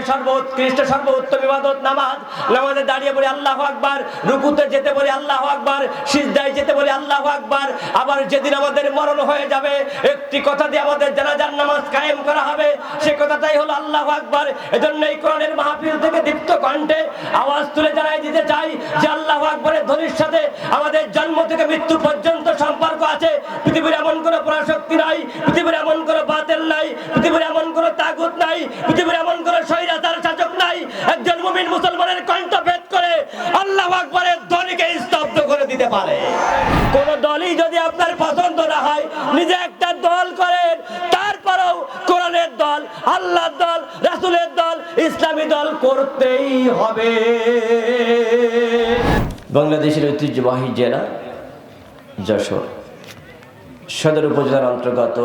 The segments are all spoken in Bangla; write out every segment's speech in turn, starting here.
সর্বোৎকৃষ্ট সর্বোত্তম ইবাদত নামাজ। নামাজে দাঁড়িয়ে বলি আল্লাহু আকবার, রুকুতে যেতে বলি আল্লাহু আকবার, সিজদায় যেতে বলি আল্লাহু আকবার। আবার যেদিন আমাদের মরণ হয়ে যাবে একটি কথা দিয়ে আমাদের জানাজার নামাজ কায়েম করা হবে, সে কথাটাই হলো আল্লাহু আকবার। এজন্য এই কোরআনের মাহফিল থেকে দীপ্ত কণ্ঠে আওয়াজ তুলে জানাই দিতে চাই যে আল্লাহু আকবারের ধ্বনির সাথে আমাদের জন্ম থেকে মৃত্যু পর্যন্ত সম্পর্ক আছে। পৃথিবীর এমন কোনো পরাশক্তি নাই, পৃথিবীর এমন কোনো বাতিল নাই, পৃথিবীর এমন কোনো তাগুত নাই, পৃথিবীর এমন কোনো স্বৈরাচার শাসক নাই একজন মুমিন মুসলমানের কণ্ঠ ভেদ করে আল্লাহু আকবারের ধ্বনিকে স্তব্ধ করে দিতে পারে। কোন দলই যদি আপনার পছন্দ না হয়, নিজে একটা দল করেন, তারপরেও কোরআনের দল, আল্লাহর দল, রাসূলের দল, ইসলামী দল করতেই হবে। বাংলাদেশের ঐতিহ্যবাহী জেলা যশোর সদর উপজেলার অন্তর্গত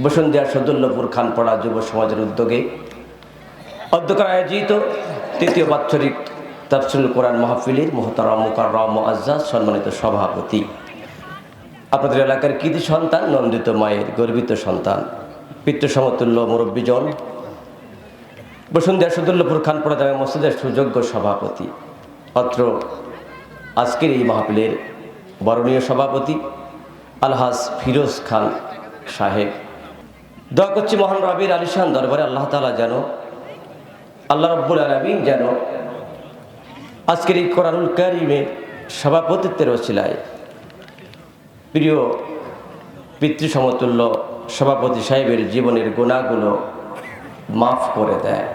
বসুন্ধিয়া সদুল্লপুর খানপাড়া যুব সমাজের উদ্যোগে অধ্যক্ষ আয়োজিত তৃতীয় বাৎসরিক তাফসীরুল কোরআন মাহফিলের মুহতারাম মুকাররম মুআজ্জাজ সম্মানিত সভাপতি, আপনাদের এলাকার কৃতি সন্তান, নন্দিত মায়ের গর্বিত সন্তান, পিতৃ সমতুল্য মুরব্বীজন, বসুন্ধিয়া সদুল্লপুর খানপাড়া জামে মসজিদের সুযোগ্য সভাপতি, অত্র আজকের এই মাহফিলের বরণীয় সভাপতি আলহাজ ফিরোজ খান সাহেব, দোয়া করছি মহান রব্বির আলিশান দরবারে আল্লাহ তাআলা যেন, আল্লাহ রাব্বুল আলামিন যেন আজকের এই কোরআনুল কারীমের সভাপতিত্বের ওসিলায় প্রিয় পিতৃ সমতুল্য সভাপতি সাহেবের জীবনের গুনাহগুলো মাফ করে দেয়।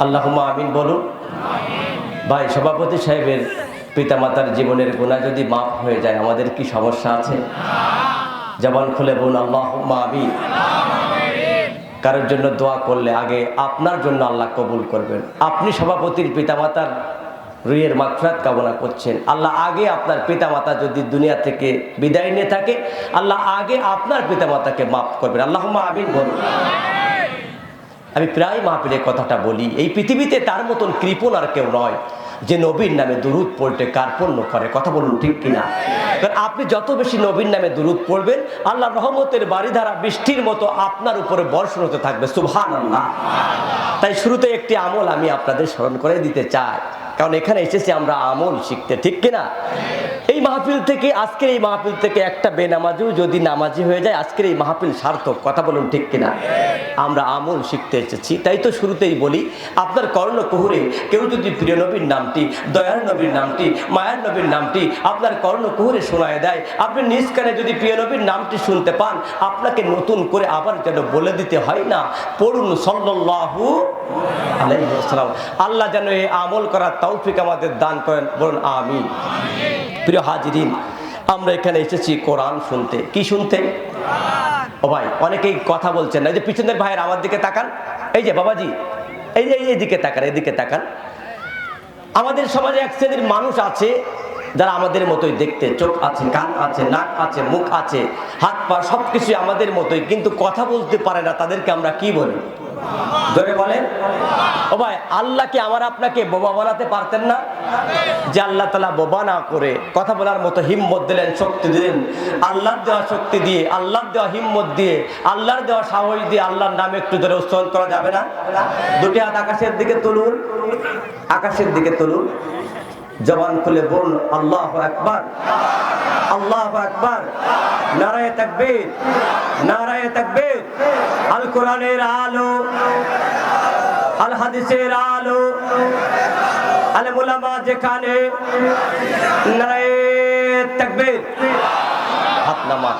আল্লাহুম্মা আমিন বলুন। ভাই, সভাপতি সাহেবের পিতামাতার জীবনের গুনাহ যদি মাফ হয়ে যায় আমাদের কি সমস্যা আছে? জবান খুলে বলুন আল্লাহুম্মা আমিন। কারোর জন্য দোয়া করলে আগে আপনার জন্য আল্লাহ কবুল করবেন। আপনি সভাপতির পিতামাতার রুহের মাগফিরাত কামনা করছেন, আল্লাহ আগে আপনার পিতামাতা যদি দুনিয়া থেকে বিদায় নিয়ে থাকে, আল্লাহ আগে আপনার পিতামাতাকে মাফ করবেন। আল্লাহুম্মা আমিন বলুন। আমি প্রায় মাহফিলে কথাটা বলি, এই পৃথিবীতে তার মতন কৃপণ আর কেউ নয় যে নবীর নামে দুরূদ পড়তে কার্পণ্য করে। কথা বলুন ঠিক কিনা? কারণ আপনি যত বেশি নবীর নামে দুরূদ পড়বেন, আল্লাহর রহমতের বারিধারা বৃষ্টির মতো আপনার উপরে বর্ষণ হতে থাকবে। সুবহানাল্লাহ। তাই শুরুতে একটি আমল আমি আপনাদের স্মরণ করে দিতে চাই, কারণ এখানে এসেছি আমরা আমল শিখতে, ঠিক কিনা? এই মাহফিল থেকে, আজকের এই মাহফিল থেকে একটা বেনামাজিও যদি নামাজি হয়ে যায়, আজকের এই মাহফিল সার্থক। কথা বলুন ঠিক কিনা? আমরা আমল শিখতে এসেছি। তাই তো শুরুতেই বলি, আপনার কর্ণকুহরে কেউ যদি প্রিয় নবীর নামটি, দয়ার নবীর নামটি, মায়ার নবীর নামটি আপনার কর্ণকুহরে শোনায় দেয়, আপনি নিজ কানে যদি প্রিয় নবীর নামটি শুনতে পান, আপনাকে নতুন করে আবার যেন বলে দিতে হয় না, পড়ুন সাল্লাল্লাহু আলাইহি ওয়াসাল্লাম। আল্লাহ যেন এই আমল করার তৌফিক আমাদের দান করেন, বলুন আমিন। প্রিয় হাজিরিন, আমরা এখানে এসেছি কোরআন শুনতে। কি শুনতে? ও ভাই, অনেকেই কথা বলছেন না। এই যে পিছনের ভাইয়ের আমার দিকে তাকান, এই যে বাবাজি, এই যে এইদিকে তাকান, এদিকে তাকান। আমাদের সমাজে এক শ্রেণীর মানুষ আছে যারা আমাদের মতোই দেখতে, চোখ আছে, কান আছে, নাক আছে, মুখ আছে, হাত পা সবকিছু আমাদের মতোই, কিন্তু কথা বলতে পারে না। তাদেরকে আমরা কি বলি? জোরে বলেন। ও ভাই, আল্লাহ কি আমার আপনাকে বোবা বানাতে পারতেন না? যে আল্লাহ তাআলা বোবা না করে কথা বলার মতো হিম্মত দিলেন, শক্তি দিলেন। আল্লাহর দেওয়া শক্তি দিয়ে, আল্লাহর দেওয়া হিম্মত দিয়ে, আল্লাহর দেওয়া সাহস দিয়ে আল্লাহর নামে একটু ধরে উচ্চারণ করা যাবে না? দুটি হাত আকাশের দিকে তুলুন, আকাশের দিকে তুলুন, জবান খুলে বলুন আল্লাহু আকবার, আল্লাহু আকবার, নারায়ে তাকবীর, নারায়ে তাকবীর। আল কোরআনের আলো, আল হাদিসের আলো, আলেম উলামা যেখানে, নারায়ে তাকবীর। হাত নামান।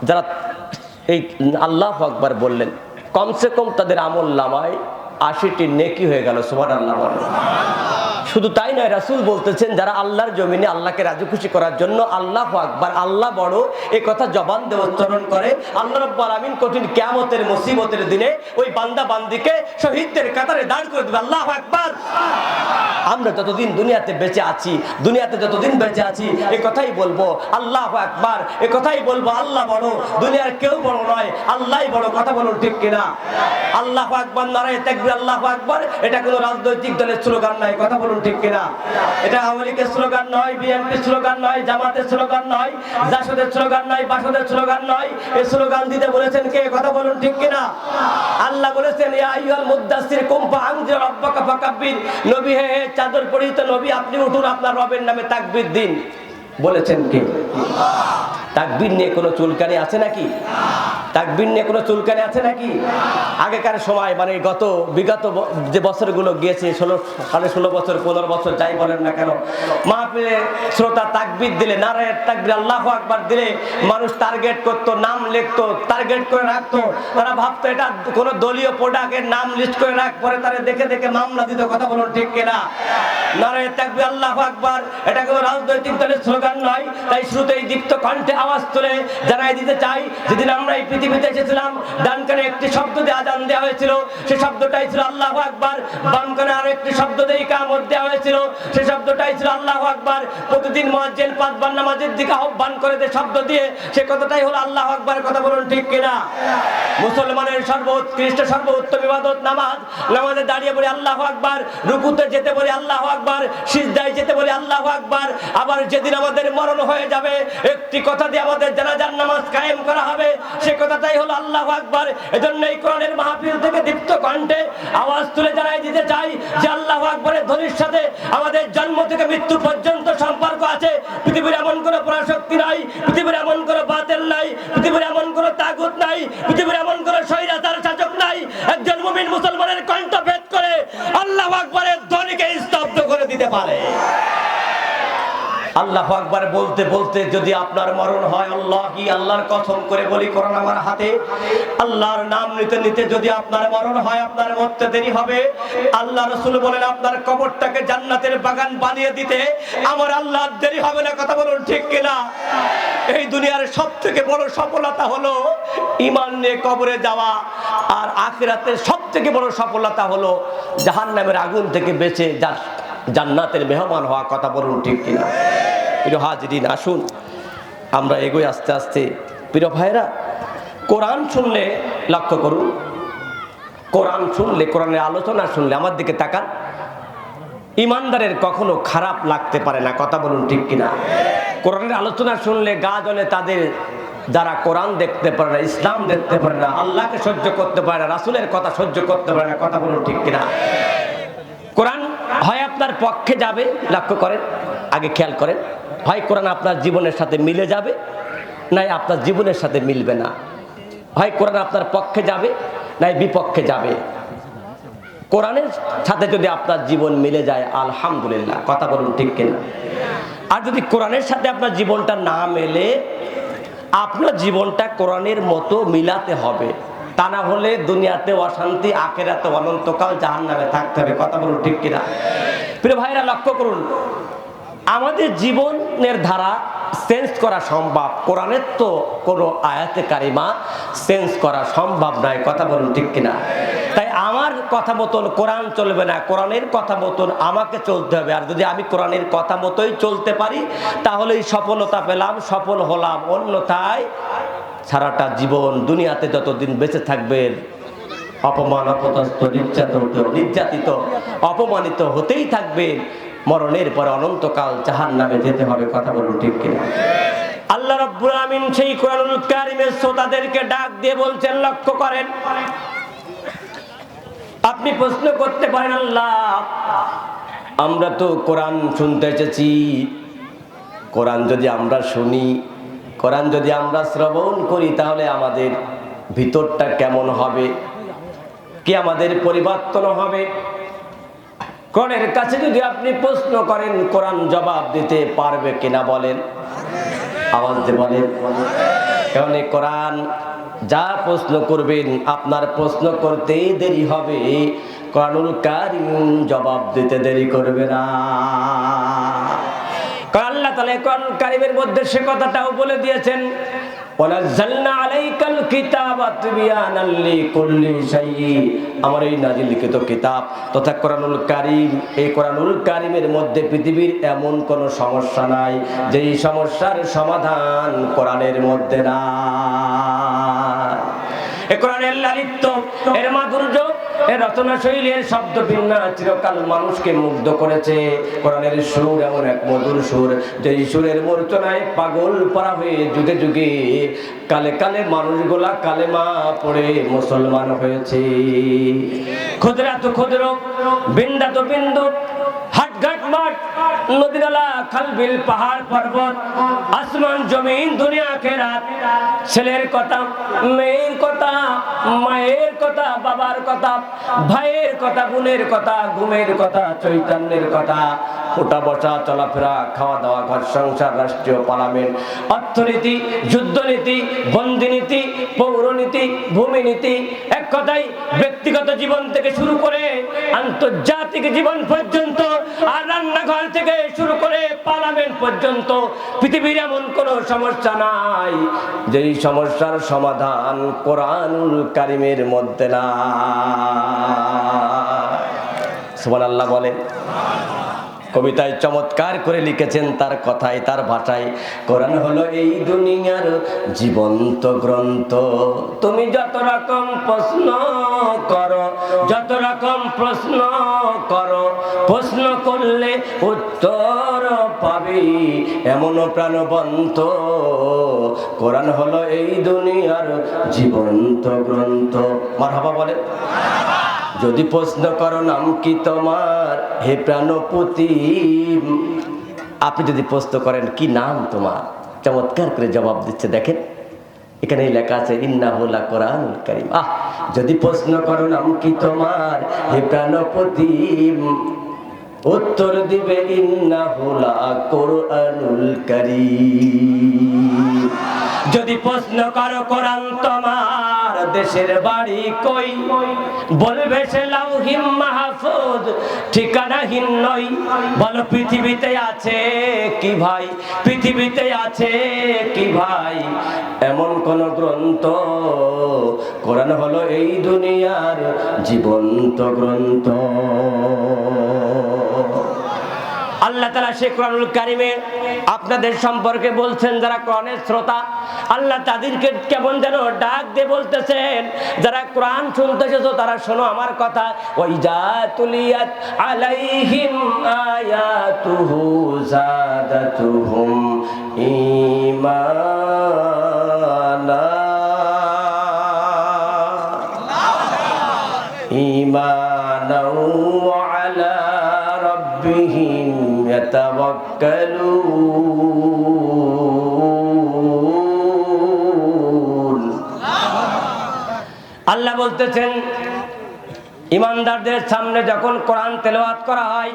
যারা এই আল্লাহু আকবার বললেন, কমসে কম তাদের আমল নামায় ৮০টি নেকি হয়ে গেল। সুবহানাল্লাহ। শুধু তাই নয়, রাসূল বলতেছেন যারা আল্লাহর জমিনে আল্লাহকে রাজি খুশি করার জন্য আল্লাহু আকবার, আল্লাহ বড়, এই কথা জবান দিয়ে উচ্চারণ করে, আল্লাহ রাব্বুল আলামিন কঠিন কিয়ামতের মুসিবতের দিনে ওই বান্দা বান্দিকে শহীদদের কাতারে দাঁড় করে দেবে। আল্লাহু আকবার। আমরা যতদিন দুনিয়াতে বেঁচে আছি, দুনিয়াতে যতদিন বেঁচে আছি, এই কথাই বলবো আল্লাহু আকবার, এই কথাই বলবো আল্লাহ বড়, দুনিয়ার কেউ বড় নয়, আল্লাহই বড়। কথা বলুন ঠিক কিনা? আল্লাহু আকবার, নারায়ে তাকবীর, আল্লাহু আকবার, এটা কোনো রাজনৈতিক দলের স্লোগান নয়। কথা বলুন ঠিক কিনা? এটা আওয়ামী লীগের স্লোগান নয়, বিএনপির স্লোগান নয়, জামাতের স্লোগান নয়, জাসদের স্লোগান নয়, বাসদের স্লোগান নয়। এই স্লোগান দিতে বলেছেন কে? কথা বলুন ঠিক কিনা? আল্লাহ বলেছেন ইয়া আইয়ুহাল মুদ্দাসসির কুম ফাআনজির রাব্বাকা ফাকাব্বির। নবী হে চাদর পরিহিত নবী, আপনি উঠুন, আপনার রবের নামে তাকবীর দিন। বলেছেন কে? তাকবীর নিয়ে কোনো চুলকানি আছে নাকি? তাকবীর নিয়ে কোনো চুলকানি আছে নাকি? আগেকার সময় মানে বিগত যে বছরগুলো গিয়েছে, 16 বছর 15 বছর যাই বলেন না কেন, মাহফিলে শ্রোতা তাকবীর দিলে, নারায়ে তাকবীর আল্লাহু আকবার দিলে মানুষ টার্গেট করতো, নাম লিখতো, টার্গেট করে রাখতো। তারা ভাবতো এটা কোনো দলীয় প্রোডাক্টের নাম লিস্ট করে রাখ, পরে তারা দেখে দেখে মামলা দিত। কথা বলুন ঠিক কিনা? নারায়ে তাকবীর আল্লাহু আকবার এটা কোনো রাজনৈতিক দলের স্লোগান নয়। তাই শুরুতেই দীপ্ত কণ্ঠে আওয়াজ তুলে জানাই দিতে চাই, যেদিন আমরা এই পৃথিবীতে এসেছিলাম ডান কানে একটি শব্দ দিয়ে আযান দেওয়া হয়েছিল, সেই শব্দটাই ছিল আল্লাহু আকবার। বাম কানে আরো একটি শব্দ দিয়ে ইকামত দেওয়া হয়েছিল, সেই শব্দটাই ছিল আল্লাহু আকবার। প্রতিদিন মুয়াজ্জিন 5 বার নামাজের দিকে আহ্বান করে যে শব্দ দিয়ে, সে কথাটাই হলো আল্লাহু আকবার। কথা বলুন ঠিক কিনা? মুসলমানের সর্বোৎকৃষ্ট সর্বোত্তম ইবাদত নামাজ। নামাজে দাঁড়িয়ে বলি আল্লাহু আকবার, রুকুতে যেতে বলি আল্লাহু আকবার, সিজদায় যেতে বলি আল্লাহু আকবার। আবার যেদিন আমাদের মরণ হয়ে যাবে, একটি কথা দিয়ে আমাদের জানাজার নামাজ কায়েম করা হবে, সে কথাটাই হলো আল্লাহু আকবার। এজন্য এই কোরআনের মাহফিল থেকে দীপ্ত কণ্ঠে আওয়াজ তুলে জানাই দিতে চাই যে আল্লাহু আকবারের ধ্বনির সাথে আমাদের জন্ম থেকে মৃত্যু পর্যন্ত সম্পর্ক আছে। পৃথিবীর এমন কোনো পরাশক্তি নাই, পৃথিবীর এমন কোনো বাতিল নাই, পৃথিবীর এমন কোনো তাগুত নাই, পৃথিবীর এমন কোনো স্বৈরাচার শাসক নাই। একজন মুমিন মুসলমানের কণ্ঠ ভেদ করে আল্লাহু আকবারের ধ্বনিকে স্তব্ধ করে দিতে পারে। আল্লাহু আকবার বলতে বলতে যদি আপনার মরণ হয়, আল্লাহি আল্লাহর কসম করে বলি, কোরআন আমার হাতে, আল্লাহর নাম নিতে নিতে যদি আপনার মরণ হয়, আপনার মরতে দেরি হবে। আল্লাহ রাসূল বলেন আপনার কবরটাকে জান্নাতের বাগান বানিয়ে দিতে আমার আল্লাহর দেরি হবে না। কথা বলুন ঠিক কিনা? এই দুনিয়ার সবথেকে বড় সফলতা হলো ঈমান নিয়ে কবরে যাওয়া, আর আখিরাতের সবথেকে বড় সফলতা হলো জাহান্নামের আগুন থেকে বেঁচে জান্নাতের মেহমান হওয়া। কথা বলুন ঠিক কিনা? প্রিয় হাজিরিন, আসুন আমরা এগোই আস্তে আস্তে। প্রিয় ভাইরা, কোরআন শুনলে, লক্ষ্য করুন, কোরআন শুনলে, কোরআনের আলোচনা শুনলে, আমার দিকে তাকান, ইমানদারের কখনো খারাপ লাগতে পারে না। কথা বলুন ঠিক কিনা? কোরআনের আলোচনা শুনলে গা জ্বলে তাদের যারা কোরআন দেখতে পারে না, ইসলাম দেখতে পারে না, আল্লাহকে সহ্য করতে পারে না, রাসূলের কথা সহ্য করতে পারে না। কথা বলুন ঠিক কিনা? কোরআন হয় আপনার পক্ষে যাবে, লক্ষ্য করেন, আগে খেয়াল করেন, হয় কোরআন আপনার জীবনের সাথে মিলে যাবে, নাই আপনার জীবনের সাথে মিলবে না। হয় কোরআন আপনার পক্ষে যাবে, নাই বিপক্ষে যাবে। কোরআনের সাথে যদি আপনার জীবন মিলে যায়, আলহামদুলিল্লাহ। কথা বলুন ঠিক কিনা? আর যদি কোরআনের সাথে আপনার জীবনটা না মেলে, আপনার জীবনটা কোরআনের মতো মিলাতে হবে। তা না হলে দুনিয়াতে অশান্তি, আখিরাতে অনন্তকাল জাহান্নামে থাকতে হবে। কথা বলুন ঠিক কিনা? প্রিয় ভাইরা, লক্ষ্য করুন, আমাদের জীবনের ধারা চেঞ্জ করা সম্ভব, কোরআনের তো কোনো আয়াতে কারিমা চেঞ্জ করা সম্ভব নয়। কথা বলুন ঠিক কিনা? তাই আমার কথা মতন কোরআন চলবে না, কোরআনের কথা মতন আমাকে চলতে হবে। আর যদি আমি কোরআনের কথা মতোই চলতে পারি, তাহলেই সফলতা পেলাম, সফল হলাম। অন্যথায় সারাটা জীবন দুনিয়াতে যতদিন বেঁচে থাকবেন, অপমান, অপদস্থ, নির্যাতিত, অপমানিত হতেই থাকবে। মরণের পরে অনন্তকাল জাহান্নামে যেতে হবে। কথা বলুন ঠিক কিনা? আল্লাহ রাব্বুল আমিন সেই কোরআনুল কারীমের শ্রোতাদেরকে ডাক দিয়ে বলছেন, লক্ষ্য করেন। আপনি প্রশ্ন করতে পারেন, আল্লাহ, আমরা তো কোরআন শুনতে এসেছি, কোরআন যদি আমরা শুনি, কোরআন যদি আমরা শ্রবণ করি, তাহলে আমাদের ভিতরটা কেমন হবে? কি আমাদের পরিবর্তন হবে? কোরআনের কাছে যদি আপনি প্রশ্ন করেন, কোরআন জবাব দিতে পারবে কিনা? বলেন, আওয়াজ দিয়ে বলেন। কারণ কোরআন যা প্রশ্ন করবেন, আপনার প্রশ্ন করতেই দেরি হবে, কোরআনুল কারীম জবাব দিতে দেরি করবে না। আল্লাহ তাআলা কোরআনুল কারীমের মধ্যে সে কথাটাও বলে দিয়েছেন, ওয়ানাজ্জালনা আলাইকাল কিতাবা তিবয়ানাল লিকুল্লি শাইই। আমার এই নাজিলকৃত কিতাব তথা কোরআনুল কারীম, এই কোরআনুল কারীমের মধ্যে পৃথিবীর এমন কোন সমস্যা নাই যেই সমস্যার সমাধান কোরআনের মধ্যে নাই। এই কোরআনের লালিত্য, এর মাধুর্য, এ রচনা শৈলীর শব্দ বিন্যাস চিরকাল মানুষকে মুগ্ধ করেছে। কোরআনের সুর এমন এক মধুর সুর, যেই সুরের মূর্ছনায় পাগল পড়া হয়ে যুগে যুগে কালে কালে মানুষগুলা কালেমা পড়ে মুসলমান হয়েছে। ক্ষুদ্রা তো ক্ষুদ্র, বিন্দা তো বিন্দু, হাটঘাট মাঠ, নদী নালা, খাল বিল, পাহাড় পর্বত, আসমান জমিন, দুনিয়া আখিরাত, ছেলের কথা, মেয়ের কথা, মায়ের কথা, বাবার কথা, ভাইয়ের কথা, বোনের কথা, ঘুমের কথা, চৈতন্যের কথা, ওঠা বসা, চলাফেরা, খাওয়া দাওয়া, ঘর সংসার, রাষ্ট্রীয় পার্লামেন্ট, অর্থনীতি, যুদ্ধনীতি, বন্দিনীতি, পৌরনীতি, ভূমিনীতি, এক কথায় ব্যক্তিগত জীবন থেকে শুরু করে আন্তর্জাতিক জীবন পর্যন্ত, আর রান্নাঘর থেকে শুরু করে পার্লামেন্ট পর্যন্ত পৃথিবীর এমন কোন সমস্যা নাই যেই সমস্যার সমাধান কোরআনুল কারীমের মধ্যে না। সুবহানাল্লাহ বলেন। কবিতায় চমৎকার করে লিখেছেন তার কথায়, তার ভাষায়, কোরআন হলো এই দুনিয়ার জীবন্ত গ্রন্থ। তুমি যত রকম প্রশ্ন করো, যত রকম প্রশ্ন করো, প্রশ্ন করলে উত্তর পাবে এমন প্রাণবন্ত কোরআন হলো এই দুনিয়ার জীবন্ত গ্রন্থ। মারহাবা বলে। যদি প্রশ্ন করো নাম কি তোমার হে প্রাণপতি, আপনি যদি প্রশ্ন করেন কি নাম তোমার, চমৎকার করে জবাব দিচ্ছে। দেখেন এখানে লেখা আছে ইন্নাহু লাকুরআনুল কারীম। যদি প্রশ্ন করো নাম কি তোমার হে প্রাণপতি, উত্তর দিবে ইন্নাহু লাকুরআনুল কারীম। যদি প্রশ্ন করো কোরআন তোমার দেশের বাড়ি কই, বলবে সে লাউহি মাহফুজ ঠিকানাহীন নই। বলো পৃথিবীতে আছে কি ভাই, পৃথিবীতে আছে কি ভাই এমন কোন গ্রন্থ, কোরআন হলো এই দুনিয়ার জীবন্ত গ্রন্থ। আল্লাহ তাআলা সেই কোরআনুল কারীমে আপনাদের সম্পর্কে বলছেন, যারা কোরআনের শ্রোতা আল্লাহ তাদেরকে কেমন যেন ডাক দিয়ে বলতেছেন, যারা কোরআন শুনতেছো তারা শোনো আমার কথা। ওয়াইজা তুলিয়াত আলাইহিম আয়াতুহু যাদাতুহুম ঈমানা, ঈমানাও আলা রাব্বিহিম ইয়াতাওয়াক্কালুন। আল্লাহ বলতেছেন ইমানদারদের সামনে যখন কোরআন তেলাওয়াত করা হয়,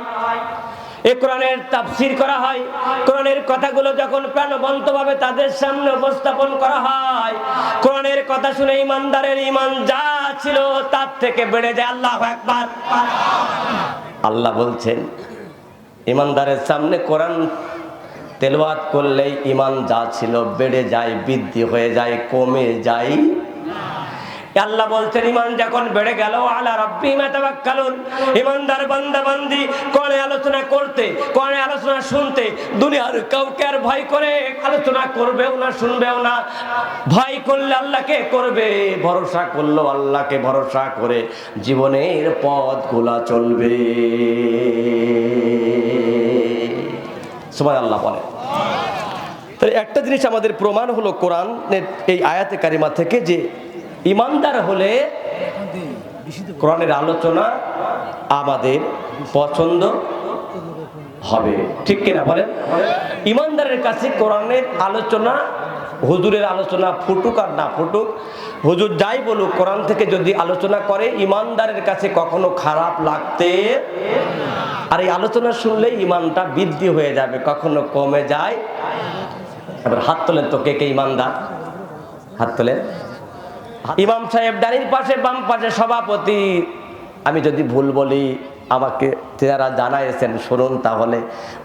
এই কোরআনের তাফসীর করা হয়, কোরআনের কথাগুলো যখন প্রাণবন্তভাবে তাদের সামনে উপস্থাপন করা হয়, কোরআনের কথা শুনে ইমানদারের ঈমান যা ছিল তার থেকে বেড়ে যায়। আল্লাহু আকবার। আল্লাহ বলছেন ইমানদারের সামনে কোরআন তেলাওয়াত করলেই ঈমান যা ছিল বেড়ে যায়, বৃদ্ধি হয়ে যায়, কমে যায়। আল্লাহ বলছেন ঈমান যখন বেড়ে গেল আলা রাব্বিহিম ইয়াতাওয়াক্কালুন, ঈমানদার বান্দা বান্দি কোরআনে আলোচনা করতে, কোরআনে আলোচনা শুনতে দুনিয়ার কাউকে আর ভয় করে আলোচনা করবেও না, শুনবেও না। ভয় করলে আল্লাহকে করবে, ভরসা করলো আল্লাহকে ভরসা করে জীবনের পথগুলা চলবে। সুবহানাল্লাহ বলে। তাই একটা জিনিস আমাদের প্রমাণ হলো কোরআনের এই আয়াতে কারিমা থেকে যে ইমানদার হলে কোরআনের আলোচনা আমাদের পছন্দ হবে, ঠিক কিনা বলেন? ইমানদারের কাছে কোরআনের আলোচনা, হুজুরের আলোচনা ফুটুক আর না ফুটুক, হুজুর যাই বলুক, কোরআন থেকে যদি আলোচনা করে ইমানদারের কাছে কখনো খারাপ লাগতে, আর এই আলোচনা শুনলে ইমানটা বৃদ্ধি হয়ে যাবে, কখনো কমে যায়। এবার হাত তোলেন তো কে কে ইমানদার, হাত তোলেন। ইমাম সাহেব ডানির পাশে বাম পাশে সভাপতি, আমি যদি ভুল বলি আমাকে যারা জানাইছেন শুনুন। তাহলে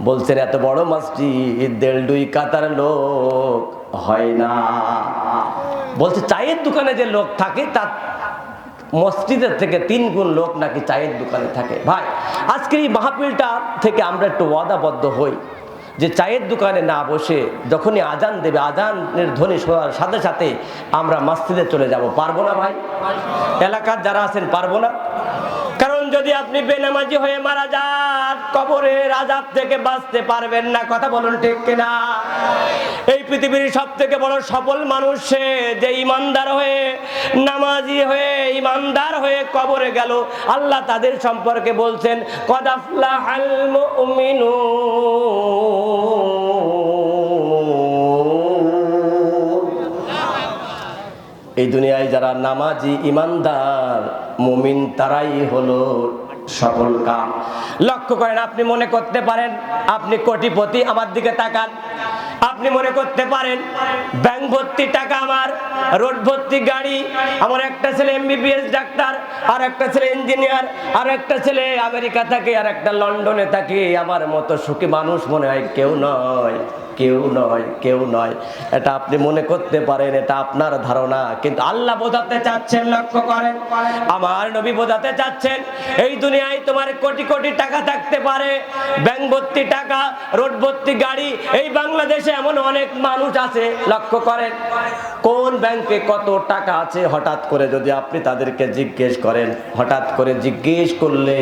বলছেন এত বড় মসজিদ 1.5-2 কাতার লোক হয় না। বলছে চায়ের দোকানে যে লোক থাকে তার মসজিদের থেকে 3 গুণ লোক নাকি চায়ের দোকানে থাকে। ভাই আজকের এই মাহফিলটা থেকে আমরা একটু ওয়াদাবদ্ধ হই, যে চায়ের দোকানে না বসে যখনই আজান দেবে, আজানের ধ্বনি শোনার সাথে সাথে আমরা মসজিদে চলে যাব, পারবো না ভাই? এলাকার যারা আছেন পারবো না? কারণ যদি আপনি বেনামাজি হয়ে মারা যান, কবরের আযাব থেকে বাঁচতে পারবেন না। কথা বলুন ঠিক কিনা? এই পৃথিবীর সব থেকে বড় সফল মানুষ সে, যে ইমানদার হয়ে, নামাজি হয়ে, ইমানদার হয়ে কবরে গেল। আল্লাহ তাদের সম্পর্কে বলছেন, কদ আফলাহাল মুমিনুন। এই দুনিয়ায় যারা নামাজি, ইমানদার, মুমিন, তারাই হলো সফল কাম। লক্ষ্য করেন, আপনি মনে করতে পারেন আপনি কোটিপতি, আমার দিকে তাকান। আপনি মনে করতে পারেন ব্যাংক ভর্তি টাকা আমার, রোড ভর্তি গাড়ি, আমার একটা ছেলে এমবিবিএস ডাক্তার, আর একটা ছেলে ইঞ্জিনিয়ার, আর একটা ছেলে আমেরিকা থাকে, আর একটা লন্ডনে থাকে। আমার মতো সুখী মানুষ মনে হয় কেউ নয়, কেউ নয়, কেউ নয়। এটা আপনি মনে করতে পারেন, এটা আপনার ধারণা, কিন্তু আল্লাহ বোঝাতে চাচ্ছেন। লক্ষ্য করেন, আমার নবী বোঝাতে চাচ্ছেন, এই দুনিয়ায় তোমার কোটি কোটি টাকা থাকতে পারে, ব্যাংক ভর্তি টাকা, রোড ভর্তি গাড়ি। এই বাংলাদেশে এমন অনেক মানুষ আছে, লক্ষ্য করেন কোন ব্যাংকে কত টাকা আছে, হঠাৎ করে যদি আপনি তাদেরকে জিজ্ঞেস করেন, হঠাৎ করে জিজ্ঞেস করলে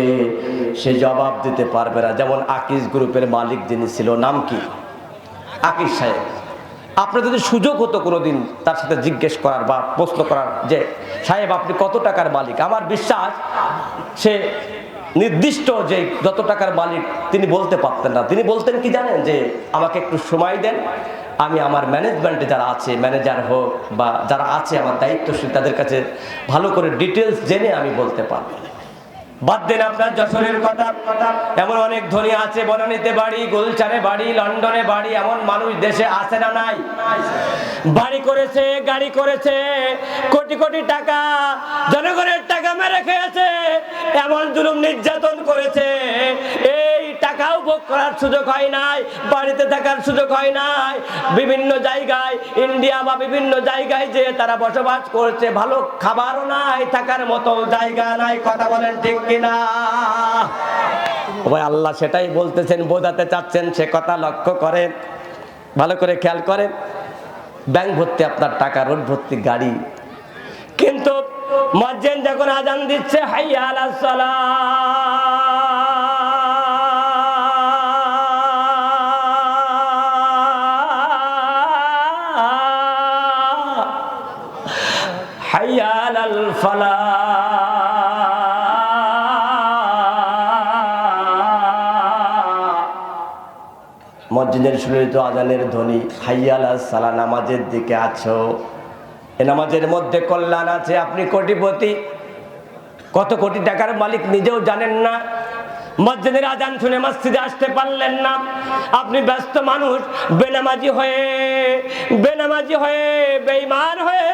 সে জবাব দিতে পারবে না। যেমন আকিজ গ্রুপের মালিক যিনি ছিল, নাম কি? আকিজ সাহেব। আপনার যদি সুযোগ হতো কোনোদিন তার সাথে জিজ্ঞেস করার বা প্রশ্ন করার, যে সাহেব আপনি কত টাকার মালিক, আমার বিশ্বাস সে নির্দিষ্ট যে যত টাকার মালিক তিনি বলতে পারতেন না। তিনি বলতেন কি জানেন, যে আমাকে একটু সময় দেন, আমি আমার ম্যানেজমেন্টে যারা আছে, ম্যানেজার হোক বা যারা আছে আমার দায়িত্বশীল, তাদের কাছে ভালো করে ডিটেলস জেনে আমি বলতে পারবো। বাদ দেন আপনার যশোরের কথা, এমন অনেক ধনী আছে, বনানীতে বাড়ি, গুলশানে বাড়ি, লন্ডনে বাড়ি। এমন মানুষ দেশে আছে না নাই? বাড়ি করেছে, গাড়ি করেছে, কোটি কোটি টাকা, জনগণের টাকা মেরে খেয়েছে, এমন জুলুম নির্যাতন করেছে, এই টাকাও ভোগ করার সুযোগ হয় নাই, বাড়িতে থাকার সুযোগ হয় নাই। বিভিন্ন জায়গায়, ইন্ডিয়া বা বিভিন্ন জায়গায় যে তারা বসবাস করছে, ভালো খাবারও নাই, থাকার মতো জায়গা নাই। কথা বলেন ঠিক কিনা? ভাই আল্লাহ সেটাই বলতেছেন, বোঝাতে চাচ্ছেন, সে কথা লক্ষ্য করেন, ভালো করে খেয়াল করেন। ব্যাংক ভর্তি আপনার টাকা, রোড ভর্তি গাড়ি, কিন্তু মুয়াজ্জিন যখন আজান দিচ্ছে, হাইয়া আলাস সালাহ, হাইয়া আলাল ফালাহ, মসজিদের শুনিত আজানের ধ্বনি, হাইয়া আলাস সালাহ, নামাজের দিকে আছো। এ নামাজের মধ্যে কল্যাণ আছে। আপনি কোটিপতি, কত কোটি টাকার মালিক নিজেও জানেন না, মসজিদের আজান শুনে মসজিদে আসতে পারলেন না। আপনি ব্যস্ত মানুষ, বেনামাজি হয়ে, বেনামাজি হয়ে, বেঈমান হয়ে,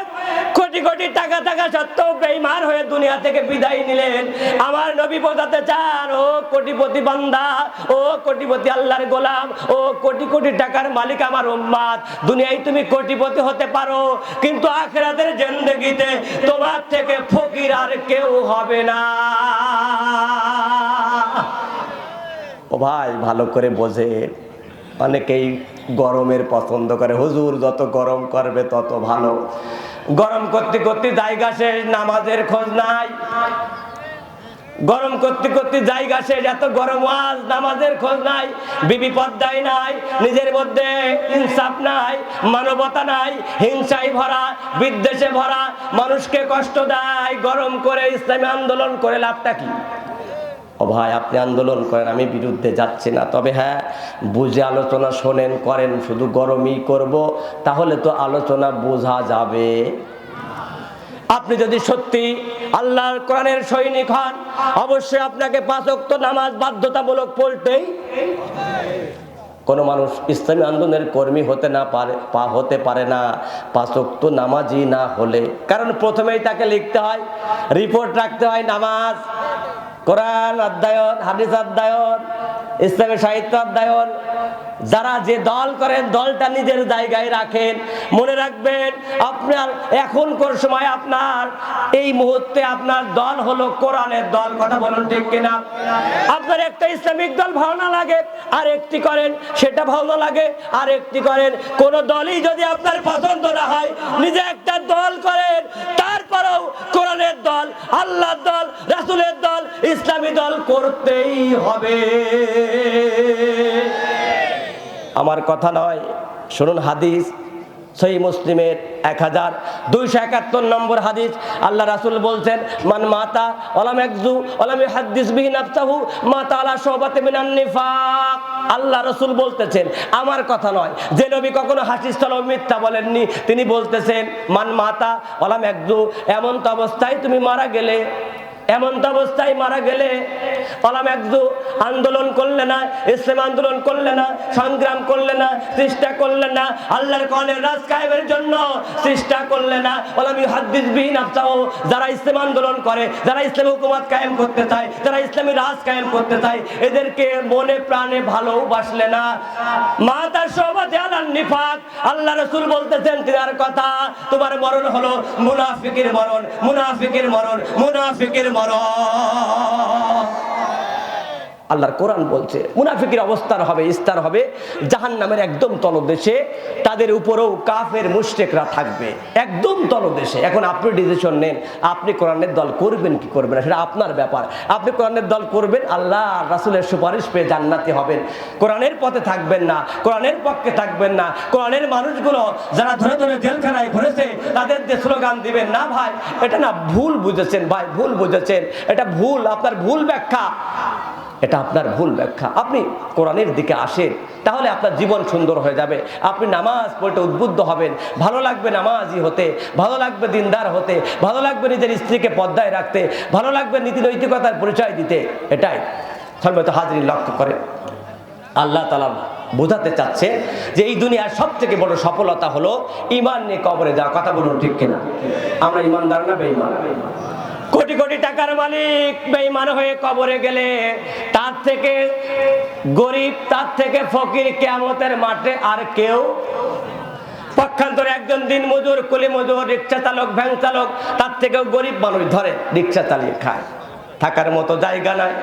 কোটি কোটি টাকা থাকা সত্ত্বেও বেঈমান হয়ে দুনিয়া থেকে বিদায় নিলেন। আমার নবী বোঝাতে চান, ও কোটিপতি বান্দা, ও কোটিপতি আল্লাহর গোলাম, ও কোটি কোটি টাকার মালিক আমার উম্মত, দুনিয়ায় তুমি কোটিপতি হতে পারো, কিন্তু আখিরাতের জিন্দেগিতে তোমার থেকে ফকির আর কেউ হবে না। ও ভাই ভালো করে বোঝে। অনেকেই গরমের পছন্দ করে, হুজুর যত গরম করবে তত ভালো। গরম করতে করতে জায়গা শেষ, নামাজের খোঁজ নাই। গরম করতে করতে জায়গা শেষ, এত গরম আজ, নামাজের খোঁজ নাই। বিবি পর্দায় নাই, নিজের মধ্যে ইনসাফ নাই, মানবতা নাই, হিংসায় ভরা, বিদ্বেষে ভরা, মানুষকে কষ্ট দেয়। গরম করে ইসলামী আন্দোলন করে লাভটা কি? ও ভাই আপনি আন্দোলন করেন, আমি বিরুদ্ধে যাচ্ছি না, তবে হ্যাঁ বুঝে আলোচনা শোনেন, করেন। শুধু গরমই করব তাহলে তো আলোচনা বোঝা যাবে। আপনি যদি সত্যি আল্লাহর কোরআনের সৈনিক হন, অবশ্যই আপনাকে 5 ওয়াক্ত নামাজ বাধ্যতামূলক পড়তেই। কোন মানুষ ইসলামী আন্দোলনের কর্মী হতে পারে না 5 ওয়াক্ত নামাজি না হলে। কারণ প্রথমেই তাকে লিখতে হয়, রিপোর্ট রাখতে হয়, নামাজ, কোরআন অধ্যয়ন, হাদিস অধ্যয়ন, ইসলামী সাহিত্য অধ্যয়ন, যারা যে দল করেন দলটা নিজের জায়গায় রাখেন। মনে রাখবেন আপনার এখনকার সময় আপনার এই মুহূর্তে আপনার দল হলো কোরআনের দল। কথা বলুন ঠিক কিনা? আপনার একটা ইসলামিক দল ভালো না লাগে আর একটি করেন, সেটা ভালো না লাগে আর একটি করেন। কোন দলই যদি আপনার পছন্দ না হয় নিজে একটা দল করেন, তারপরেও কোরআনের দল, আল্লাহর দল, রাসূলের দল, ইসলামী দল করতেই হবে। আমার কথা নয়, শুনুন হাদিস সহিহ মুসলিমের 1271 নম্বর হাদিস। আল্লাহ রাসূল বলছেন, মান মাতা ওয়ালাম ইয়াকযু ওয়ালাম ইহাদ্দিস বিহি নাফসাহু মাতা আলা শুবাতি মিনান নিফাক। আল্লাহ রাসূল বলতেছেন, আমার কথা নয়, যে নবী কখনো হাসিস্থল মিথ্যা বলেননি, তিনি বলতেছেন মান মাতা ওয়ালাম ইয়াকযু, এমন তো অবস্থায় তুমি মারা গেলে, এমন তো অবস্থায় মারা গেলে, ওয়ালাম ইয়াকযু, আন্দোলন করলে না, ইসলাম আন্দোলন করলে না, সংগ্রাম করলে না, চেষ্টা করলে না, আল্লাহর কোরআনের রাজ কায়েমের জন্য চেষ্টা করলে না, ওয়ালাম ইহাদ্দিস বিহি নাফসাহু, যারা ইসলাম আন্দোলন করে, যারা ইসলামী হুকুমত কায়েম করতে চায়, যারা ইসলামী রাজ কায়েম করতে চায়, এদেরকে মনে প্রাণে ভালোবাসলে না, মাতা শুবাতি আলান নিফাক। আল্লাহ রাসূল বলতেছেন, তিনার কথা, তোমার মরণ হলো মুনাফিকের মরণ, মুনাফিকের মরণ, মুনাফিকের মরণ। আল্লাহর কোরআন বলছে মুনাফিকের অবস্থান হবে, স্তর হবে জাহান্নামের একদম তলদেশে, তাদের উপরেও কাফের মুশরিকরা থাকবে একদম তলদেশে। এখন আপনি ডিসিশন নেন, আপনি কোরআনের দল করবেন কি করবেন না, সেটা আপনার ব্যাপার। আপনি কোরআনের দল করবেন, আল্লাহ রাসূলের সুপারিশ পেয়ে জান্নাতি হবেন। কোরআনের পথে থাকবেন না, কোরআনের পক্ষে থাকবেন না, কোরআনের মানুষগুলো যারা ধরে ধরে জেলখানায় ভরেছে তাদের যে স্লোগান দিবেন না, ভাই এটা না ভুল বুঝেছেন, ভাই ভুল বুঝেছেন, এটা ভুল, আপনার ভুল ব্যাখ্যা, এটা আপনার ভুল ব্যাখ্যা। আপনি কোরআনের দিকে আসেন, তাহলে আপনার জীবন সুন্দর হয়ে যাবে। আপনি নামাজ পড়তে উদ্বুদ্ধ হবেন, ভালো লাগবে নামাজি হতে, ভালো লাগবে দিনদার হতে, ভালো লাগবে নিজের স্ত্রীকে পর্দায় রাখতে, ভালো লাগবে নীতি নৈতিকতার পরিচয় দিতে। এটাই সম্মানিত হাজরিন লক্ষ্য করে আল্লাহ তাআলা বোঝাতে চাচ্ছে যে এই দুনিয়ার সব থেকে বড় সফলতা হলো ঈমান নিয়ে কবরে যাওয়া। কথা বলুন ঠিক কিনা? আমরা ঈমানদার না বেঈমান? কোটি কোটি টাকার মালিক বেঈমান হয়ে কবরে গেলে তার থেকে গরিব, তার থেকে ফকির কিয়ামতের মাঠে আর কেউ। পক্ষান্তরে একজন দিন মজুর, কুলি মজুর, রিক্সা চালক, ভ্যান চালক, তার থেকেও গরিব মানুষ ধরে রিক্সা চালিয়ে খায়, থাকার মতো জায়গা নাই,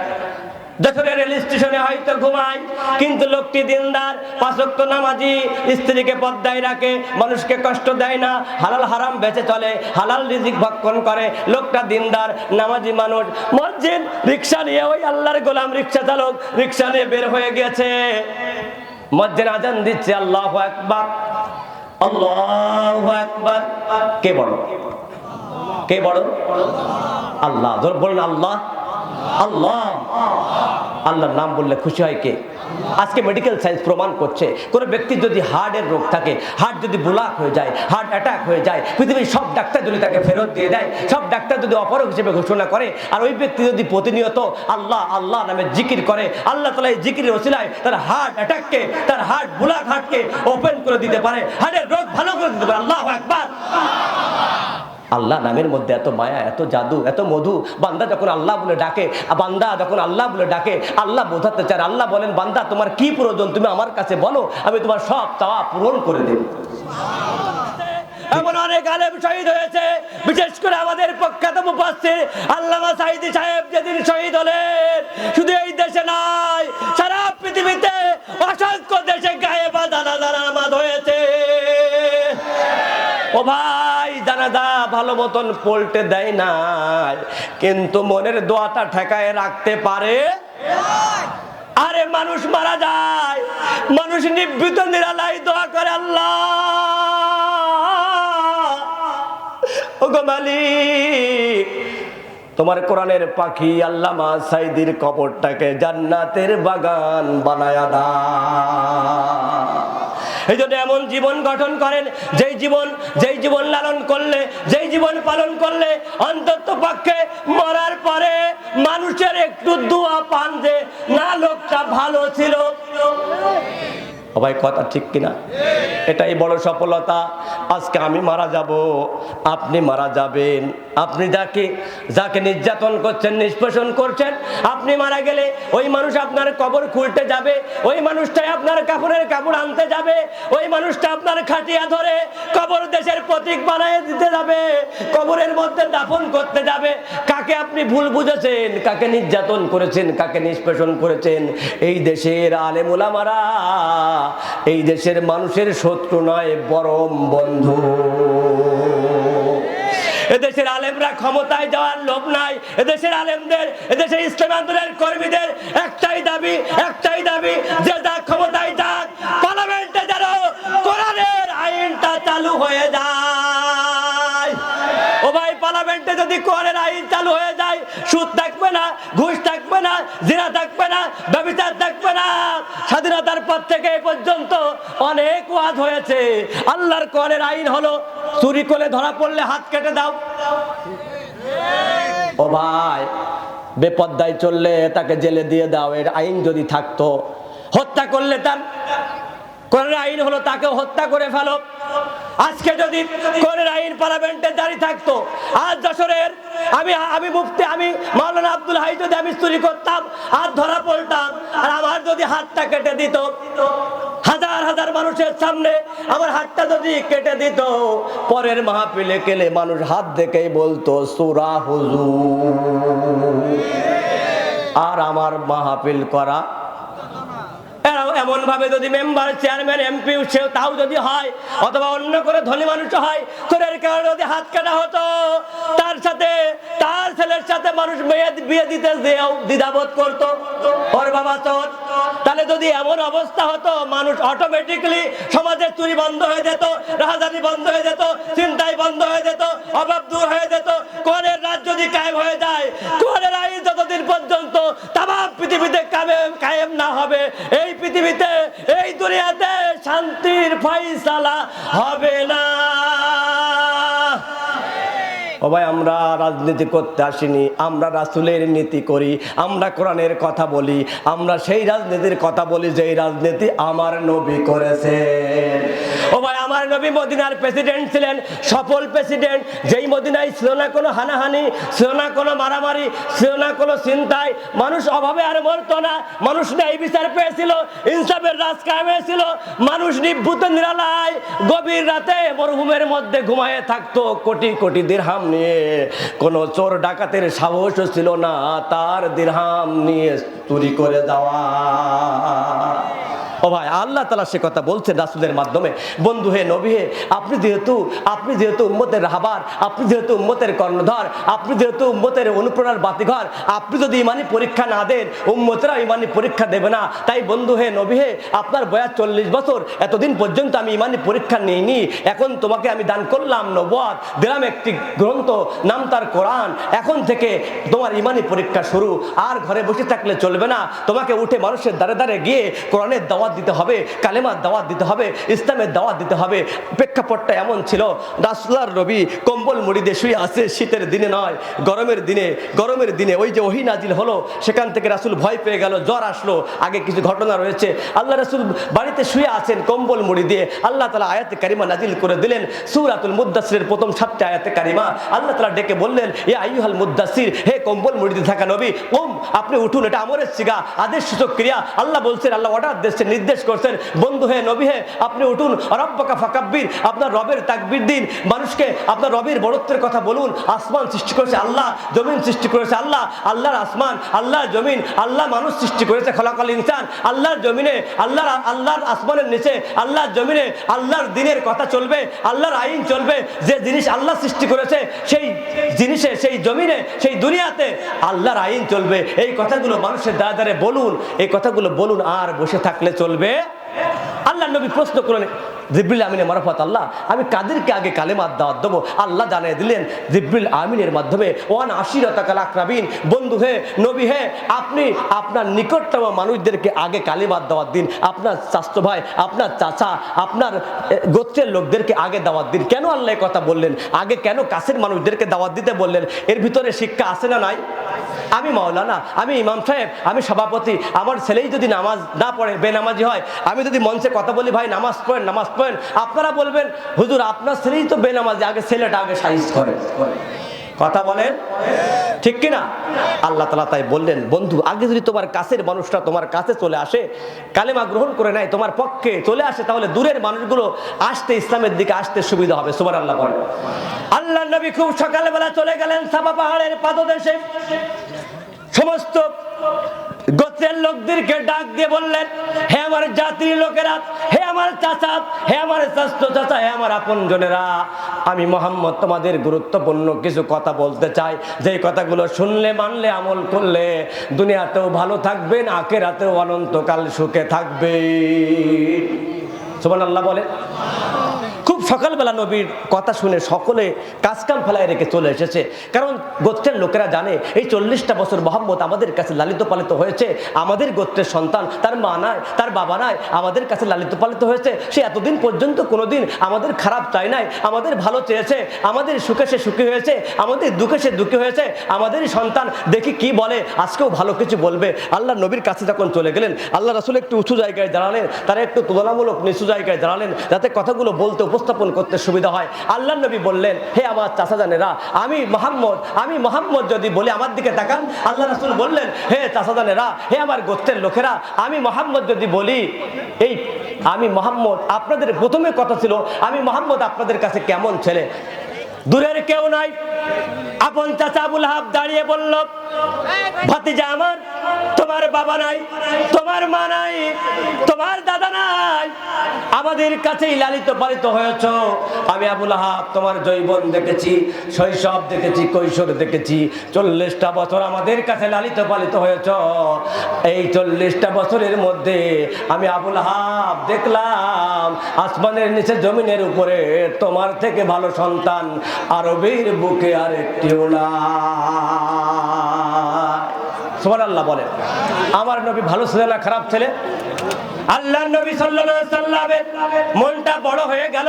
যখন রেল স্টেশনে হয়তো ঘুমায়, কিন্তু লোকটি দিনদার, পাঁচ ওয়াক্ত নামাজি, স্ত্রীকে পর্দায় রাখে, মানুষকে কষ্ট দেয় না, হালাল হারাম বেঁচে চলে, হালাল রিজিক ভক্ষণ করে, লোকটা দিনদার নামাজি মানুষ। মসজিদ রিক্সা নিয়ে ওই আল্লাহর গোলাম রিক্সা চালক রিক্সা নিয়ে বের হয়ে গেছে, মসজিদে আজান দিচ্ছে, আল্লাহু আকবার, আল্লাহু আকবার। কে বড়? কে বড়? আল্লাহ। ধর বলেন আল্লাহ, আল্লাহ। আল্লাহর নাম বললে খুশি হয় কে? আজকে মেডিকেল সায়েন্স প্রমাণ করছে, কোনো ব্যক্তির যদি হার্টের রোগ থাকে, হার্ট যদি ব্লক হয়ে যায়, হার্ট অ্যাটাক হয়ে যায়, পৃথিবীর সব ডাক্তার যদি তাকে ফেরত দিয়ে দেয়, সব ডাক্তার যদি অপরক হিসেবে ঘোষণা করে, আর ওই ব্যক্তি যদি প্রতিনিয়ত আল্লাহ আল্লাহ নামে জিকির করে, আল্লাহ তাআলা এই জিকিরের ওসিলায় তার হার্ট অ্যাটাককে, তার হার্ট ব্লক হার্টকে ওপেন করে দিতে পারে, হার্টের রোগ ভালো করে দিতে পারে। আল্লাহু আকবার। আল্লাহ নামের মধ্যে এত মায়া, এত জাদু, এত মধু। বান্দা যখন আল্লাহ বলে ডাকে, বান্দা যখন আল্লাহ বলে ডাকে, আল্লাহ বোঝাতে চায়। আল্লাহ বলেন, বান্দা তোমার কি প্রয়োজন তুমি আমার কাছে বলো, আমি তোমার সব চাওয়া পূরণ করে দেব। এমন অনেক আলেম শহীদ হয়েছে, বিশেষ করে আমাদের প্রখ্যাত মুফাসসির আল্লামা সাঈদী সাহেব যেদিন শহীদ হলেন, শুধু এই দেশে নয়, সারা পৃথিবীতে অসংখ্য দেশে গায়েবা জানাজা নামাজ হয়েছে। ও ভাই, জানাজা ভালো মতন পল্টে দেয় নাই, কিন্তু মনের দোয়াটা ঠেকায় রাখতে পারে। আরে মানুষ মারা যায়, মানুষ নিভৃত নিরালায় দোয়া করে, আল্লাহ ওগো মালিক, তোমার কোরআনের পাখি আল্লামা সাঈদীর কবরটাকে জান্নাতের বাগান বানায়া দাও। এই জন্য এমন জীবন গঠন করেন, যেই জীবন লালন করলে, যেই জীবন পালন করলে অন্তত পক্ষে মরার পরে মানুষের একটু দোয়া পান যে না লোকটা ভালো ছিল। ভাই কথা ঠিক কিনা? এটাই বড় সফলতা। আজকে আমি মারা যাব, আপনি মারা যাবেন। আপনি যাকে নির্যাতন করছেন, নিষ্পেষণ করছেন, আপনি মারা গেলে ওই মানুষ আপনার কবর খুলতে যাবে, ওই মানুষটাই আপনার কাপড়ের কাপড় আনতে যাবে, ওই মানুষটা আপনার খাটিয়া ধরে কবর দেশের প্রতীক বানিয়ে দিতে যাবে, কবরের মধ্যে দাফন করতে যাবে। কাকে আপনি ভুল বুঝেছেন, কাকে নির্যাতন করেছেন, কাকে নিষ্পেষণ করেছেন? এই দেশের আলেম ওলামারা এই দেশের মানুষের শত্রু নয়, বরং বন্ধু। এদেশের আলেমরা ক্ষমতায় যাওয়ার লোভ নাই। এদেশের আলেমদের, এদেশের ইসলামী আন্দোলনের কর্মীদের একটাই দাবি যে যা ক্ষমতায় যাক, পার্লামেন্টে যেন কোরআনের আইনটা চালু হয়ে যায়। ও ভাই, পার্লামেন্টে যদি কোরআনের আইন চালু হয়ে যায়, সুদ থাকবে না, ঘুষ থাকবে না, জিনা থাকবে না, ব্যভিচার থাকবে না। স্বাধীনতার পর থেকে এ পর্যন্ত অনেক ওয়াজ হয়েছে। আল্লাহর কোরআনের আইন হলো চুরি করে ধরা পড়লে হাত কেটে দাও। ও ভাই, বেপরদায় চললে তাকে জেলে দিয়ে দাও, এর আইন যদি থাকতো। হত্যা করলে তার কোরআনের আইন হলো তাকে হত্যা করে ফেলো। আজকে যদি কোরআনের আইন পার্লামেন্টে জারি থাকতো, আজ যশোরের আমি মুফতি, আমি মাওলানা আব্দুল হাই যদি আমি চুরি করতাম, আর ধরা পড়তাম, আর আমার যদি হাতটা কেটে দিত, হাজার হাজার মানুষের সামনে আমার হাতটা যদি কেটে দিত, পরের মাহফিলে গেলে মানুষ হাত দেখেই বলতো সূরা হুজুর। আর আমার মাহফিল করা এমন ভাবে যদি মেম্বার, চেয়ারম্যান, এমপি সেও তাও যদি হয়, অথবা অন্য করে ধনী মানুষ হয়, চোরের কারণে যদি হাত কাটা হতো, তার সাথে তার ছেলের সাথে মানুষ বিয়ে দিতে যেও দ্বিধাবোধ করতো, ওর বাবা চোর। তাহলে যদি এমন অবস্থা হতো, মানুষ অটোমেটিক্যালি সমাজের চুরি বন্ধ হয়ে যেত, রাহাজানি বন্ধ হয়ে যেত, চিন্তাই বন্ধ হয়ে যেত, অভাব দূর হয়ে যেত। কোরআনের রাজ যদি কায়েম হয়ে যায়, কোরআনের আইন যতদিন পর্যন্ত তাম পৃথিবীতে কায়েম না হবে, এই পৃথিবীতে, এই দুনিয়াতে শান্তির ফয়সালা হবে না। ও ভাই, আমরা রাজনীতি করতে আসিনি, আমরা রাসূলের নীতি করি, আমরা কোরআনের কথা বলি, আমরা সেই রাজনীতির কথা বলি যেই রাজনীতি আমার নবী করেছেন। ও ভাই, আমার নবী মদিনার প্রেসিডেন্ট ছিলেন, সফল প্রেসিডেন্ট, যেই মদিনায় ছিল না কোনো হানাহানি, ছিল না কোনো মারামারি, ছিল না কোনো চিন্তায়, মানুষ অভাবে আর মরতো না, মানুষ ন্যায় বিচার পেয়েছিল, ইনসাফের রাজ কায়েম হয়েছিল, মানুষ নিভৃত নিরালায় গভীর রাতে মরুভূমির মধ্যে ঘুমায়ে থাকতো কোটি কোটি দিরহাম নিয়ে। কোন চোর ডাকাতের সাহস ছিল না তার দিরহাম নিয়ে চুরি করে যাওয়া। ও ভাই, আল্লাহ তাআলা সে কথা বলছেন রাসূলের মাধ্যমে, বন্ধু হে, নবী হে, আপনি যেহেতু উম্মতের রাহবার, আপনি যেহেতু উম্মতের কর্ণধার, আপনি যেহেতু উম্মতের অনুপ্রেরণার বাতিঘর, আপনি যদি ইমানি পরীক্ষা না দেন, উম্মতেরা ইমানি পরীক্ষা দেবে না। তাই বন্ধু হে, নবী হে, আপনার বয়স 40 বছর, এতদিন পর্যন্ত আমি ইমানি পরীক্ষা নিইনি, এখন তোমাকে আমি দান করলাম নবুয়ত, দিলাম একটি গ্রন্থ, নাম তার কোরআন। এখন থেকে তোমার ইমানি পরীক্ষা শুরু। আর ঘরে বসে থাকলে চলবে না, তোমাকে উঠে মানুষের দ্বারে দ্বারে গিয়ে কোরআনের দাওয়াত দিতে হবে, কালেমার দাওয়াত দিতে হবে, ইসলামের দাওয়াত দিতে হবে। প্রেক্ষাপটটা এমন ছিল, রাসূলুল্লাহর নবী কম্বল মুড়ি দিয়ে শুয়ে আছে, শীতের দিনে নয়, গরমের দিনে ওই যে ওহী নাজিল হলো, সেখান থেকে রাসূল ভয় পেয়ে গেল, জ্বর আসলো। আগে কিছু ঘটনা রয়েছে, আল্লাহ রাসূল বাড়িতে শুয়ে আছেন কম্বল মুড়ি দিয়ে, আল্লাহ তাআলা আয়াতে কারিমা নাজিল করে দিলেন, সূরাতুল মুদ্দাসসিরের প্রথম 7টি আয়াতে কারিমা। আল্লাহ তাআলা ডেকে বললেন, ইয়া আইয়ুহাল মুদ্দাসসির, হে কম্বল মুড়ি দিয়ে থাকা নবী, আপনি উঠুন। এটা আমরের সিগা, আদেশ সূচক ক্রিয়া। আল্লাহ বলছেন, আল্লাহ অর্ডার দিচ্ছেন, নির্দেশ করছেন, বন্ধু হে, নবী হে, আপনি উঠুন, রব্বাকা ফাকাব্বির, আপনার রবের তাকবীর দিন, মানুষকে আপনার রবের বড়ত্বের কথা বলুন। আসমান সৃষ্টি করেছে আল্লাহ, জমিন সৃষ্টি করেছে আল্লাহ, আল্লাহর আসমান, আল্লাহর জমিন, আল্লাহ মানুষ সৃষ্টি করেছে, খলাকাল ইনসান, আল্লাহর জমিনে, আল্লাহর আসমানের নিচে, আল্লাহর জমিনে আল্লাহর দ্বীনের কথা চলবে, আল্লাহর আইন চলবে। যে জিনিস আল্লাহ সৃষ্টি করেছে, সেই জিনিসে, সেই জমিনে, সেই দুনিয়াতে আল্লাহর আইন চলবে। এই কথাগুলো মানুষের দ্বারে দ্বারে বলুন, এই কথাগুলো বলুন, আর বসে থাকলে চলবে? আল্লাহ নবী প্রশ্ন করলেন, জিবরিল আমিনের মারফত আল্লাহ, আমি কাদেরকে আগে কালেমার দাওয়াত দেবো? আল্লাহ জানিয়ে দিলেন জিবরিল আমিনের মাধ্যমে, ওয়ান আশিরাতাকাল আকরাবিন, বন্ধু হে, নবী হে, আপনি আপনার নিকটতম মানুষদেরকে আগে কালেমার দাওয়াত দিন, আপনার চাচতো ভাই, আপনার চাচা, আপনার গোত্রের লোকদেরকে আগে দাওয়াত দিন। কেন আল্লাহ কথা বললেন? আগে কেন কাছের মানুষদেরকে দাওয়াত দিতে বললেন? এর ভিতরে শিক্ষা আছে না নাই? আমি মাওলানা, আমি ইমাম সাহেব, আমি সভাপতি, আমার ছেলেই যদি নামাজ না পড়ে, বেনামাজি হয়, আমি যদি মঞ্চে কথা বলি ভাই নামাজ পড়েন নামাজ পড়েন, আপনারা বলবেন হুজুর আপনার ছেলেই তো বেনামাজি, আগে ছেলেটা আগে সাইজ করে। কথা বলেন ঠিক কিনা? আল্লাহ তাআলা তাই বললেন, বন্ধু আগে যদি তোমার কাছের মানুষটা তোমার কাছে চলে আসে, কালেমা গ্রহণ করে নেয়, তোমার পক্ষে চলে আসে, তাহলে দূরের মানুষগুলো আসতে, ইসলামের দিকে আসতে সুবিধা হবে। সুবহানাল্লাহ বলেন। আল্লাহর নবী খুব সকালবেলা চলে গেলেন সাফা পাহাড়ের পাদদেশে। সমস্ত গোত্রের লোকদেরকে ডাক দিয়ে বললেন, হে আমার জাতির লোকেরা, হে আমার চাচা, হে আমার চাচতো চাচা, হে আমার আপনজনেরা, আমি মুহাম্মদ তোমাদের গুরুত্বপূর্ণ কিছু কথা বলতে চাই, যেই কথাগুলো শুনলে মানলে আমল করলে দুনিয়াতেও ভালো থাকবেন, আখিরাতেও অনন্তকাল সুখে থাকবে। সুবহানাল্লাহ বলে। খুব সকালবেলা নবীর কথা শুনে সকলে কাজকাম ফেলায় রেখে চলে এসেছে, কারণ গোত্রের লোকেরা জানে এই 40টা বছর মুহাম্মদ আমাদের কাছে লালিত পালিত হয়েছে, আমাদের গোত্রের সন্তান, তার মা নাই, তার বাবা নাই, আমাদের কাছে লালিত পালিত হয়েছে, সে এতদিন পর্যন্ত কোনোদিন আমাদের খারাপ চায় নাই, আমাদের ভালো চেয়েছে, আমাদের সুখে সে সুখী হয়েছে, আমাদের দুঃখে সে দুঃখী হয়েছে, আমাদেরই সন্তান, দেখি কি বলে, আজকেও ভালো কিছু বলবে। আল্লাহ নবীর কাছে যখন চলে গেলেন, আল্লাহ রাসূল একটু উঁচু জায়গায় দাঁড়ালেন, তারা একটু তুলনামূলক নিচু জায়গায় দাঁড়ালেন, যাতে কথাগুলো বলতে উপস্থাপন করতে সুবিধা হয়। আল্লাহ নবী বললেন, হে আমার চাচাজানেরা, আমি মুহাম্মদ যদি বলি, আমার দিকে তাকান, আল্লাহ রাসূল বললেন, হে চাচাজানেরা, হে আমার গোত্রের লোকেরা, আমি মুহাম্মদ যদি বলি, এই আমি মুহাম্মদ, আপনাদের প্রথমে কথা ছিল আমি মুহাম্মদ আপনাদের কাছে কেমন ছেলে? দূরের কেউ নাই, আপন চাচা আবু লাহাব দাঁড়িয়ে বলল, ভাতিজা আমার, তোমার বাবা নাই, তোমার মা নাই, তোমার দাদা নাই, আমাদের কাছেই লালিত পালিত হয়েছ। আমি আবু লাহাব তোমার যৌবন দেখেছি, শৈশব দেখেছি, কৈশোর দেখেছি, 40টা বছর আমাদের কাছে লালিত পালিত হয়েছ। এই 40টা বছরের মধ্যে আমি আবু লাহাব দেখলাম আসমানের নিচে জমিনের উপরে তোমার থেকে ভালো সন্তান আরবের বুকে আরেকটিও না। সুবহানাল্লাহ বলেন। আমার নবী ভালো ছেলে না খারাপ ছেলে? আল্লাহর নবী সাল্লাল্লাহু আলাইহি সাল্লামের মনটা বড় হয়ে গেল,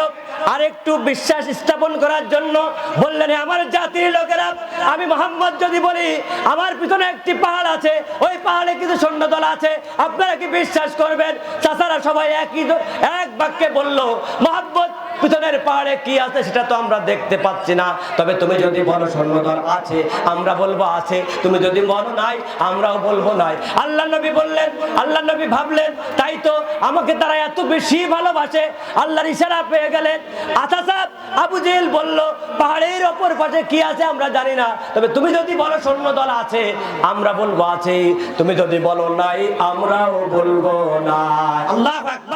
আর একটু বিশ্বাস স্থাপন করার জন্য বললেন, আমার জাতির লোকেরা, আমি মুহাম্মদ যদি বলি আমার পিছনে একটি পাহাড় আছে, ওই পাহাড়ে কিছু সৈন্যদল আছে, আপনারা কি বিশ্বাস করবেন? চাচারা সবাই এক বাক্যে বলল, মুহাম্মদ পিছনের পাহাড়ে কি আছে সেটা তো আমরা দেখতে পাচ্ছি না, তবে তুমি যদি বলো সৈন্যদল আছে, আমরা বলবো আছে, তুমি যদি বলো নাই, আমরাও বলবো নাই। আল্লাহ নবী বললেন, আল্লাহ নবী ভাবলেন, তাই তো আমাকে তারা এত বেশি ভালোবাসে, আল্লাহর ইশারা পেয়ে গেলেন। আচ্ছা, আবু জেহেল বলল, পাহাড়ের অপর পাশে কি আছে আমরা জানি না, তবে তুমি যদি বলো সৈন্যদল আছে, আমরা বলবো আছে, তুমি যদি বলো নাই, আমরাও বলবো না। আল্লাহু আকবার।